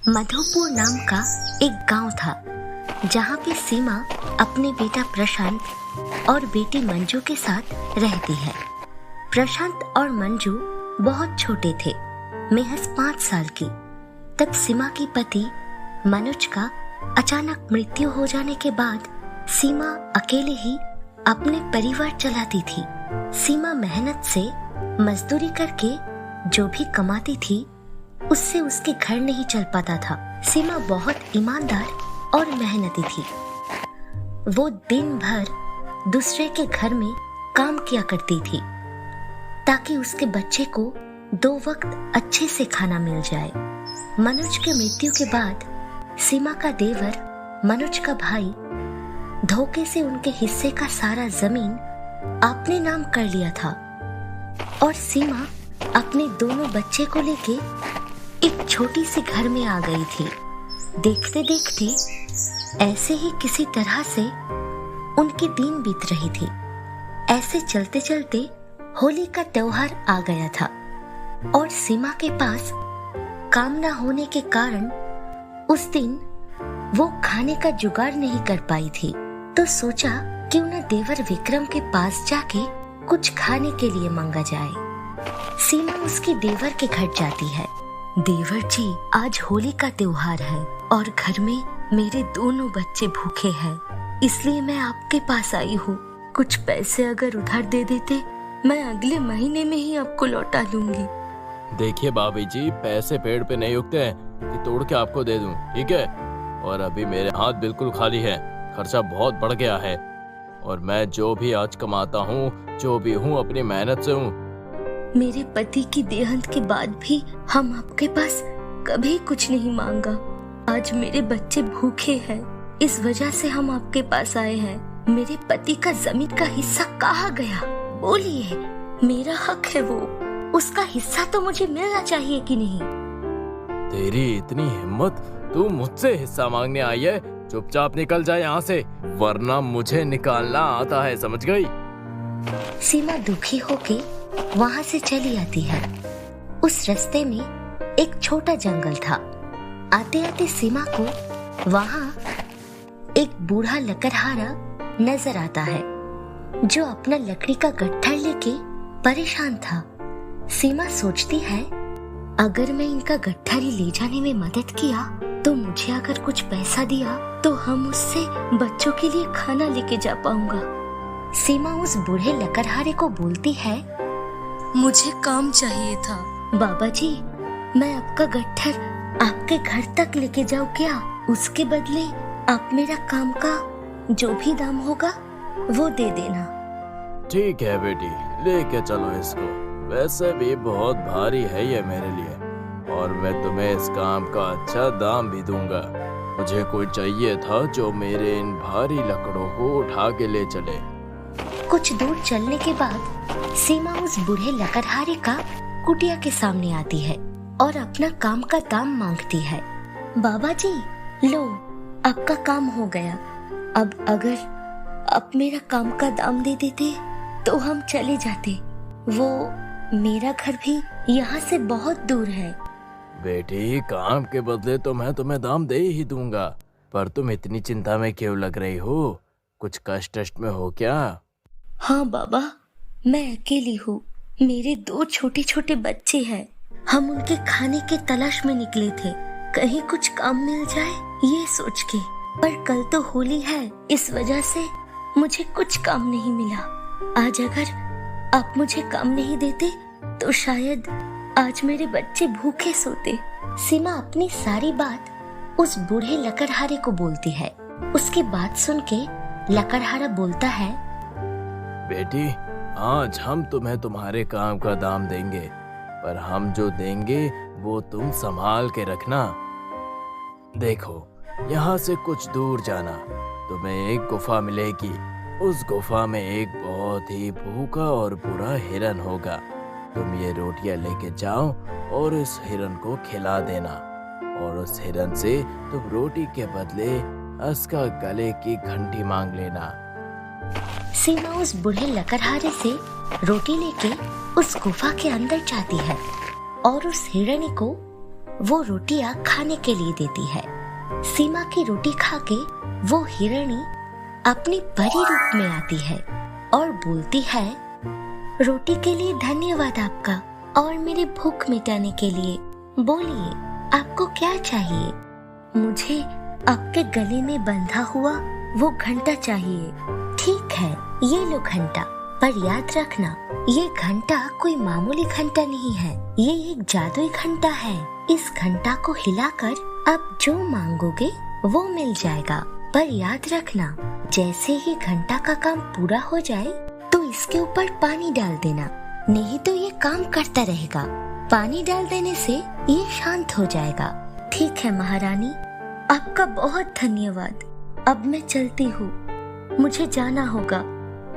मधुपुर नाम का एक गांव था जहां पे सीमा अपने बेटा प्रशांत और बेटी मंजू के साथ रहती है। प्रशांत और मंजू बहुत छोटे थे, महज 5 साल की। तब सीमा की पति मनोज का अचानक मृत्यु हो जाने के बाद सीमा अकेले ही अपने परिवार चलाती थी। सीमा मेहनत से मजदूरी करके जो भी कमाती थी उससे उसके घर नहीं चल पाता था। सीमा बहुत ईमानदार और मेहनती थी। वो दिन भर दूसरे के घर में काम किया करती थी ताकि उसके बच्चे को 2 वक्त अच्छे से खाना मिल जाए। मनोज के मृत्यु के बाद सीमा का देवर मनोज का भाई धोखे से उनके हिस्से का सारा जमीन अपने नाम कर लिया था और सीमा अपने दोनों बच्चे को लेके एक छोटी सी घर में आ गई थी। देखते देखते ऐसे ही किसी तरह से उनके दिन बीत रही थी। ऐसे चलते चलते होली का त्योहार आ गया था और सीमा के पास काम न होने के कारण उस दिन वो खाने का जुगाड़ नहीं कर पाई थी। तो सोचा क्यों न देवर विक्रम के पास जाके कुछ खाने के लिए मांगा जाए। सीमा उसके देवर के घर जाती है। देवर जी, आज होली का त्योहार है और घर में मेरे दोनों बच्चे भूखे हैं, इसलिए मैं आपके पास आई हूँ। कुछ पैसे अगर उधार दे देते, मैं अगले महीने में ही आपको लौटा दूंगी। देखिए भाभी जी, पैसे पेड़ पे नहीं उगते हैं कि तोड़ के आपको दे दूं, ठीक है? और अभी मेरे हाथ बिल्कुल खाली है, खर्चा बहुत बढ़ गया है और मैं जो भी आज कमाता हूँ, जो भी हूँ, अपनी मेहनत से हूँ। मेरे पति की देहांत के बाद भी हम आपके पास कभी कुछ नहीं मांगा। आज मेरे बच्चे भूखे हैं, इस वजह से हम आपके पास आए हैं। मेरे पति का जमीन का हिस्सा कहाँ गया? बोलिए, मेरा हक है वो, उसका हिस्सा तो मुझे मिलना चाहिए कि नहीं? तेरी इतनी हिम्मत, तू मुझसे हिस्सा मांगने आई है? चुपचाप निकल जा यहाँ से, वरना मुझे निकालना आता है, समझ गई? सीमा दुखी होके वहाँ से चली आती है। उस रास्ते में एक छोटा जंगल था। आते आते सीमा को वहाँ एक बूढ़ा लकड़हारा नजर आता है जो अपना लकड़ी का गट्ठर लेके परेशान था। सीमा सोचती है, अगर मैं इनका गट्ठर ले जाने में मदद किया तो मुझे अगर कुछ पैसा दिया तो हम उससे बच्चों के लिए खाना लेके जा पाऊंगा। सीमा उस बूढ़े लकड़हारे को बोलती है, मुझे काम चाहिए था। बाबा जी, मैं आपका गट्ठर आपके घर तक लेके जाऊं क्या? उसके बदले आप मेरा काम का जो भी दाम होगा वो दे देना। ठीक है बेटी, लेके चलो इसको। वैसे भी बहुत भारी है ये मेरे लिए और मैं तुम्हें इस काम का अच्छा दाम भी दूंगा। मुझे कोई चाहिए था जो मेरे इन भारी लकड़ों को उठा के ले चले। कुछ दूर चलने के बाद सीमा उस बूढ़े लकड़हारे का कुटिया के सामने आती है और अपना काम का दाम मांगती है। बाबा जी, लो, आपका काम हो गया। अब अगर आप मेरा काम का दाम दे देते तो हम चले जाते। वो मेरा घर भी यहाँ से बहुत दूर है। बेटी, काम के बदले तो मैं तुम्हें दाम दे ही दूंगा, पर तुम इतनी चिंता में क्यों लग रही हो? कुछ कष्ट में हो क्या? हाँ बाबा, मैं अकेली हूँ। मेरे 2 छोटे छोटे बच्चे हैं। हम उनके खाने के तलाश में निकले थे, कहीं कुछ काम मिल जाए ये सोच के। पर कल तो होली है, इस वजह से मुझे कुछ काम नहीं मिला। आज अगर आप मुझे काम नहीं देते तो शायद आज मेरे बच्चे भूखे सोते। सीमा अपनी सारी बात उस बूढ़े लकड़हारे को बोलती है। उसकी बात सुन के लकड़हारा बोलता है, बेटी, आज हम तुम्हें तुम्हारे काम का दाम देंगे, पर हम जो देंगे वो तुम संभाल के रखना। देखो, यहाँ से कुछ दूर जाना, तुम्हें एक गुफा मिलेगी। उस गुफा में एक बहुत ही भूखा और बुरा हिरन होगा। तुम ये रोटियां लेके जाओ और उस हिरन को खिला देना और उस हिरन से तुम रोटी के बदले उसका गले की घंटी मांग लेना। सीमा उस बूढ़े लकड़हारे से रोटी लेके उस गुफा के अंदर जाती है और उस हिरनी को वो रोटियां खाने के लिए देती है। सीमा की रोटी खा के वो हिरणी अपनी परी रूप में आती है और बोलती है, रोटी के लिए धन्यवाद आपका और मेरी भूख मिटाने के लिए। बोलिए, आपको क्या चाहिए? मुझे आपके गले में बंधा हुआ वो घंटा चाहिए। ठीक है, ये लो घंटा, पर याद रखना ये घंटा कोई मामूली घंटा नहीं है, ये एक जादुई घंटा है। इस घंटा को हिलाकर आप जो मांगोगे वो मिल जाएगा, पर याद रखना जैसे ही घंटा का काम पूरा हो जाए तो इसके ऊपर पानी डाल देना, नहीं तो ये काम करता रहेगा। पानी डाल देने से ये शांत हो जाएगा। ठीक है महारानी, आपका बहुत धन्यवाद। अब मैं चलती हूँ, मुझे जाना होगा,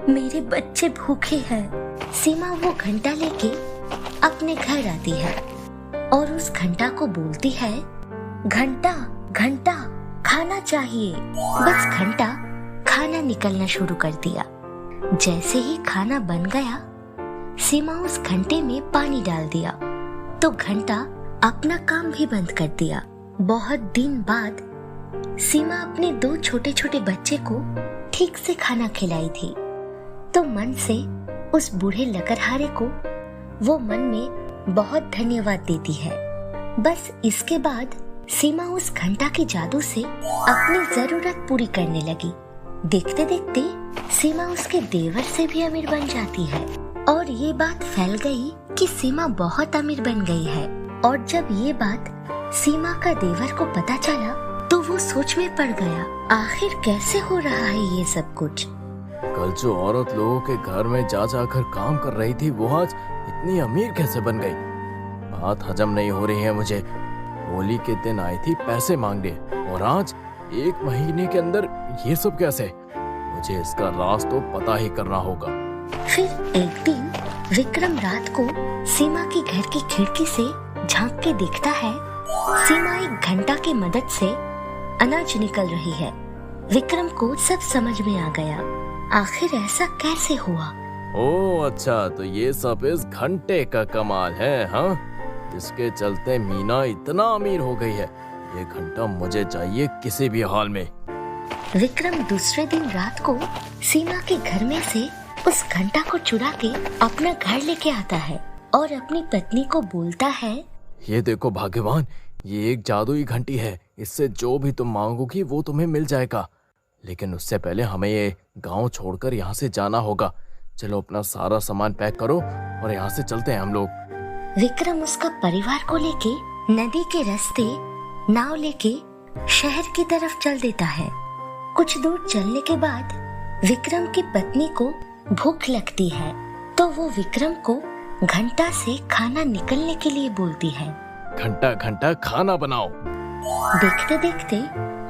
मेरे बच्चे भूखे हैं। सीमा वो घंटा लेके अपने घर आती है और उस घंटा को बोलती है, घंटा घंटा खाना चाहिए। बस घंटा खाना निकलना शुरू कर दिया। जैसे ही खाना बन गया, सीमा उस घंटे में पानी डाल दिया तो घंटा अपना काम भी बंद कर दिया। बहुत दिन बाद सीमा अपने 2 छोटे छोटे बच्चे को ठीक से खाना खिलाई थी, तो मन से उस बूढ़े लकड़हारे को वो मन में बहुत धन्यवाद देती है। बस इसके बाद सीमा उस घंटा के जादू से अपनी जरूरत पूरी करने लगी। देखते देखते सीमा उसके देवर से भी अमीर बन जाती है और ये बात फैल गई कि सीमा बहुत अमीर बन गई है। और जब ये बात सीमा का देवर को पता चला तो वो सोच में पड़ गया, आखिर कैसे हो रहा है ये सब कुछ। कल जो औरत लोगों के घर में जा जाकर काम कर रही थी वो आज इतनी अमीर कैसे बन गई? बात हजम नहीं हो रही है मुझे। होली के दिन आई थी पैसे मांगने और आज 1 महीने के अंदर ये सब कैसे? मुझे इसका राज तो पता ही करना होगा। फिर एक दिन विक्रम रात को सीमा के घर की खिड़की से झांक के देखता है, सीमा एक घंटा की मदद से अनाज निकल रही है। विक्रम को सब समझ में आ गया, आखिर ऐसा कैसे हुआ। ओह अच्छा, तो ये सब इस घंटे का कमाल है, हाँ? जिसके चलते मीना इतना अमीर हो गई है। ये घंटा मुझे चाहिए किसी भी हाल में। विक्रम दूसरे दिन रात को सीमा के घर में से उस घंटा को चुरा के अपना घर लेके आता है और अपनी पत्नी को बोलता है, ये देखो भाग्यवान, ये एक जादुई घंटी है, इससे जो भी तुम मांगोगी वो तुम्हें मिल जाएगा। लेकिन उससे पहले हमें ये गांव छोड़कर यहाँ से जाना होगा। चलो अपना सारा सामान पैक करो और यहाँ से चलते हैं हम लोग। विक्रम उसका परिवार को लेके नदी के रास्ते नाव लेके शहर की तरफ चल देता है। कुछ दूर चलने के बाद विक्रम की पत्नी को भूख लगती है, तो वो विक्रम को घंटा से खाना निकलने के लिए बोलती है, घंटा घंटा खाना बनाओ। देखते देखते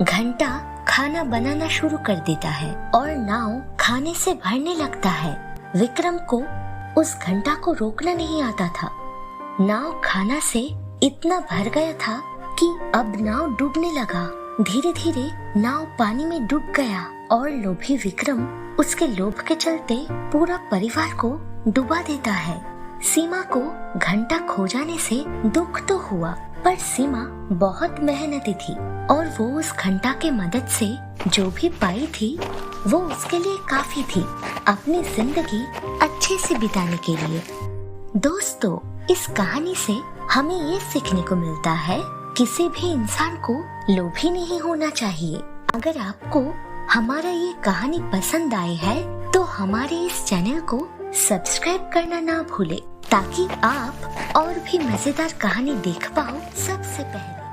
घंटा खाना बनाना शुरू कर देता है और नाव खाने से भरने लगता है। विक्रम को उस घंटा को रोकना नहीं आता था। नाव खाना से इतना भर गया था कि अब नाव डूबने लगा। धीरे धीरे नाव पानी में डूब गया और लोभी विक्रम उसके लोभ के चलते पूरा परिवार को डुबा देता है। सीमा को घंटा खो जाने से दुख तो हुआ, पर सीमा बहुत मेहनती थी और वो उस घंटा के मदद से जो भी पाई थी वो उसके लिए काफी थी अपनी जिंदगी अच्छे से बिताने के लिए। दोस्तों, इस कहानी से हमें ये सीखने को मिलता है, किसी भी इंसान को लोभी नहीं होना चाहिए। अगर आपको हमारा ये कहानी पसंद आई है तो हमारे इस चैनल को सब्सक्राइब करना ना भूले, ताकि आप और भी मजेदार कहानी देख पाओ सबसे पहले।